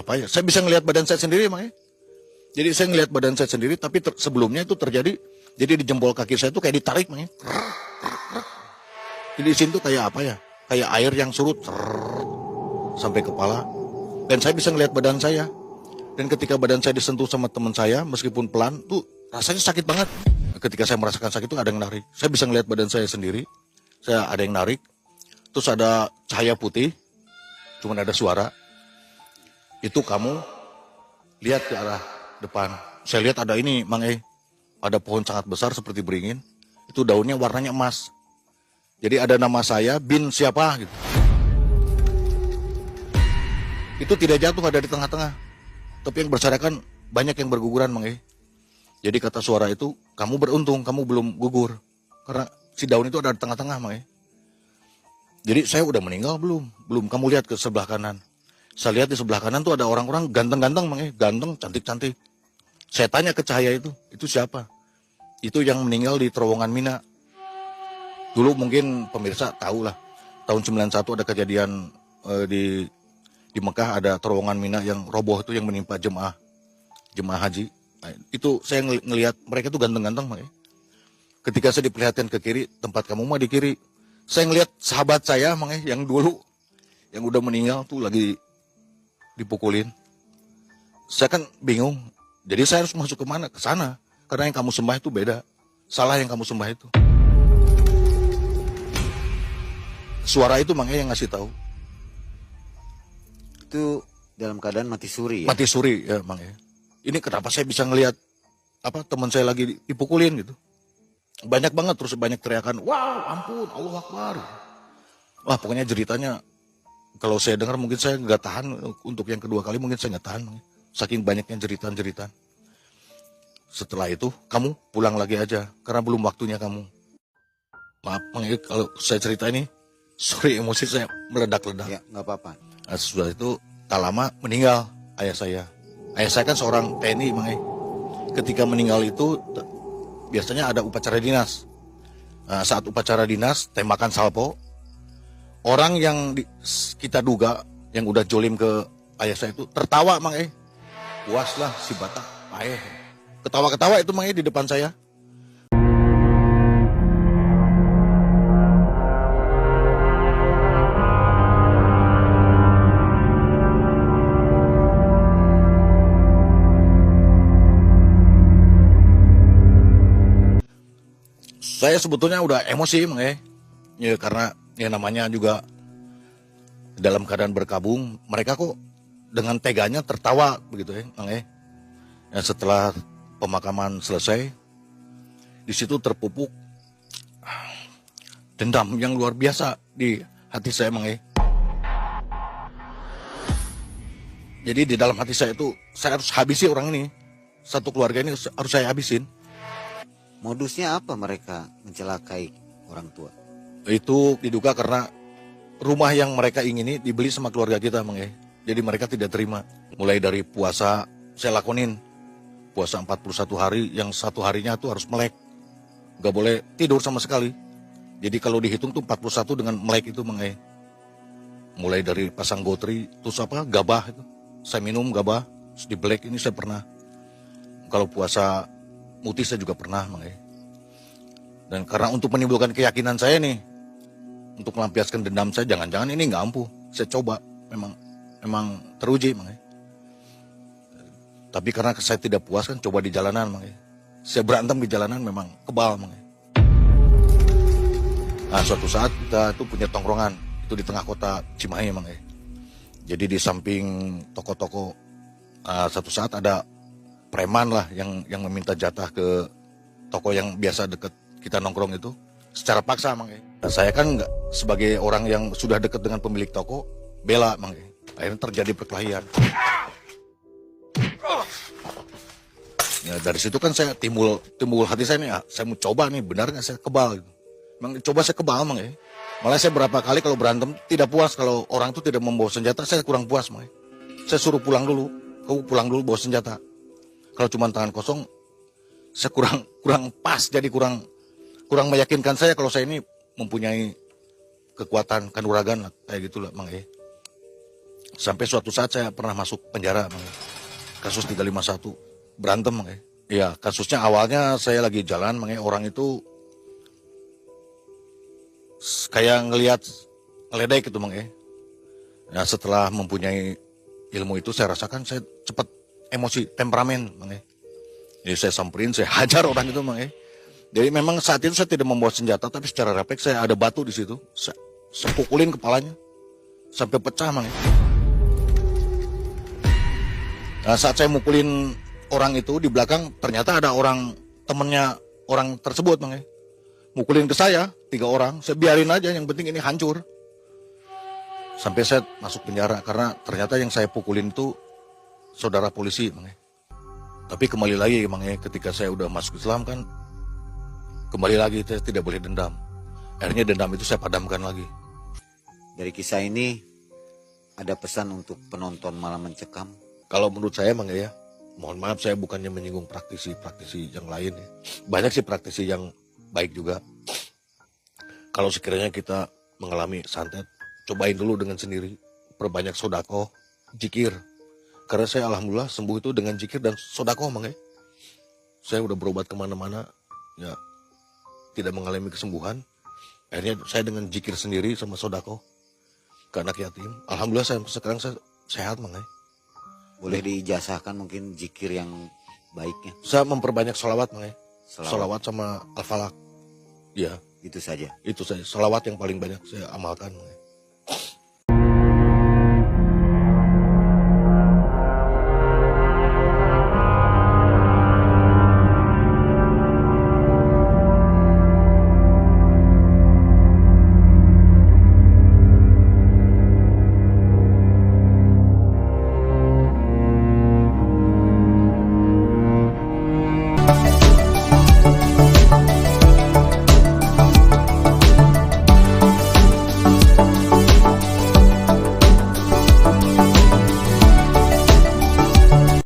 apa ya? Saya bisa ngelihat badan saya sendiri emang ya. Jadi saya ngelihat badan saya sendiri, tapi sebelumnya itu terjadi, jadi di jempol kaki saya itu kayak ditarik emang ya. Jadi di sini tuh kayak apa ya? Kayak air yang surut sampai kepala. Dan saya bisa ngelihat badan saya. Dan ketika badan saya disentuh sama teman saya, meskipun pelan, tuh rasanya sakit banget. Ketika saya merasakan sakit itu ada yang narik. Saya bisa ngelihat badan saya sendiri. Saya ada yang narik. Terus ada cahaya putih. Cuman ada suara. Itu kamu lihat ke arah depan. Saya lihat ada ini, Mang E. Ada pohon sangat besar seperti beringin. Itu daunnya warnanya emas. Jadi ada nama saya, bin siapa gitu. Itu tidak jatuh, ada di tengah-tengah. Tapi yang berserakan banyak yang berguguran, Mang E. Jadi kata suara itu, kamu beruntung, kamu belum gugur. Karena si daun itu ada di tengah-tengah, Mang E. Jadi saya udah meninggal belum? Belum. Kamu lihat ke sebelah kanan. Saya lihat di sebelah kanan tuh ada orang-orang ganteng-ganteng, Mang E. Ganteng, cantik-cantik. Saya tanya ke cahaya itu siapa? Itu yang meninggal di terowongan Mina. Dulu mungkin pemirsa tahu lah. Tahun 91 ada kejadian di Mekah, ada terowongan Mina yang roboh itu yang menimpa jemaah haji. Nah, itu saya ngelihat mereka tuh ganteng-ganteng, Mang. Ketika saya diperlihatkan ke kiri, tempat kamu mah di kiri. Saya ngelihat sahabat saya, Mang, yang dulu yang udah meninggal tuh lagi dipukulin. Saya kan bingung. Jadi saya harus masuk ke mana? Ke sana. Karena yang kamu sembah itu beda. Salah yang kamu sembah itu. Suara itu Mang yang ngasih tahu. Itu dalam keadaan mati suri ya? Mati suri ya Mang. Ini kenapa saya bisa ngelihat teman saya lagi dipukulin gitu. Banyak banget, terus banyak teriakan, wow ampun, Allah Akbar. Wah pokoknya jeritanya, kalau saya dengar mungkin saya nggak tahan, untuk yang kedua kali mungkin saya nggak tahan. Saking banyaknya jeritan-jeritan. Setelah itu kamu pulang lagi aja, karena belum waktunya kamu. Maaf Mang, kalau saya cerita ini, sorry emosi saya meledak-ledak. Ya nggak apa-apa. Nah, sesudah itu tak lama meninggal ayah saya. Ayah saya kan seorang TNI Mang. Ketika meninggal itu biasanya ada upacara dinas. Nah, saat upacara dinas tembakan salpo, orang yang kita duga yang udah jolim ke ayah saya itu tertawa Mang. Puaslah si Batak ayah. Ketawa-ketawa itu Mang di depan saya. Saya sebetulnya udah emosi Mang ya, karena ya namanya juga dalam keadaan berkabung, mereka kok dengan teganya tertawa begitu ya Mang ya, setelah pemakaman selesai, di situ terpupuk dendam yang luar biasa di hati saya Mang. Jadi di dalam hati saya itu saya harus habisi orang ini, satu keluarga ini harus saya habisin. Modusnya apa mereka mencelakai orang tua? Itu diduga karena rumah yang mereka ingini dibeli sama keluarga kita Mang. Jadi mereka tidak terima. Mulai dari puasa saya lakonin. Puasa 41 hari yang satu harinya tuh harus melek. Gak boleh tidur sama sekali. Jadi kalau dihitung tuh 41 dengan melek itu Mang. Mulai dari pasang gotri, terus gabah itu. Saya minum gabah, terus di black ini saya pernah. Kalau puasa Muti saya juga pernah Mang. Dan karena untuk menimbulkan keyakinan saya nih, untuk melampiaskan dendam saya, jangan-jangan ini nggak ampuh. Saya coba, memang teruji Mang. Tapi karena saya tidak puas kan, coba di jalanan Mang. Saya berantem di jalanan memang kebal Mang. Nah suatu saat kita itu punya tongkrongan, itu di tengah kota Cimahi Mang. Jadi di samping toko-toko, satu saat ada preman lah yang meminta jatah ke toko yang biasa deket kita nongkrong itu secara paksa Mang. Nah, saya kan nggak, sebagai orang yang sudah dekat dengan pemilik toko, bela Mang. Akhirnya terjadi perkelahian. Ya, dari situ kan saya timbul hati saya nih, saya mau coba nih, benar nggak saya kebal gitu. Memang coba saya kebal Mang. Malah saya berapa kali kalau berantem tidak puas, kalau orang itu tidak membawa senjata saya kurang puas Mang. Saya suruh pulang dulu, kamu pulang dulu bawa senjata. Kalau cuma tangan kosong, saya kurang pas, jadi kurang meyakinkan saya kalau saya ini mempunyai kekuatan kanuragan lah, kayak gitulah Mang. Sampai suatu saat saya pernah masuk penjara, Mang. Kasus 351 berantem, Mang. Iya, kasusnya awalnya saya lagi jalan, Mang. Orang itu kayak ngeledek gitu, Mang. Ya, setelah mempunyai ilmu itu saya rasakan saya cepat emosi, temperamen, Mang. Jadi saya samperin, saya hajar orang itu, Mang. Jadi memang saat itu saya tidak membawa senjata, tapi secara refleks saya ada batu di situ. Saya pukulin kepalanya sampai pecah, Mang. Nah, saat saya mukulin orang itu di belakang, ternyata ada orang temennya orang tersebut, Mang. Mukulin ke saya 3 orang, saya biarin aja, yang penting ini hancur. Sampai saya masuk penjara karena ternyata yang saya pukulin itu saudara polisi, Mang. Tapi kembali lagi, Mang, ketika saya udah masuk Islam kan, kembali lagi saya tidak boleh dendam. Akhirnya dendam itu saya padamkan lagi. Dari kisah ini ada pesan untuk penonton Malam Mencekam. Kalau menurut saya, Mang, ya, mohon maaf saya bukannya menyinggung praktisi yang lain ya. Banyak sih praktisi yang baik juga. Kalau sekiranya kita mengalami santet, cobain dulu dengan sendiri. Perbanyak sodako, jikir. Karena saya alhamdulillah sembuh itu dengan jikir dan sodako, Mang. Saya udah berobat kemana-mana, ya tidak mengalami kesembuhan. Akhirnya saya dengan jikir sendiri sama sodako ke anak yatim. Alhamdulillah sekarang saya sehat, Mang. Boleh diijazahkan mungkin zikir yang baiknya. Saya memperbanyak sholawat, Mang. Selawat. Sholawat sama al-falak. Ya, Itu saja. itu saja. Sholawat yang paling banyak saya amalkan, Mang.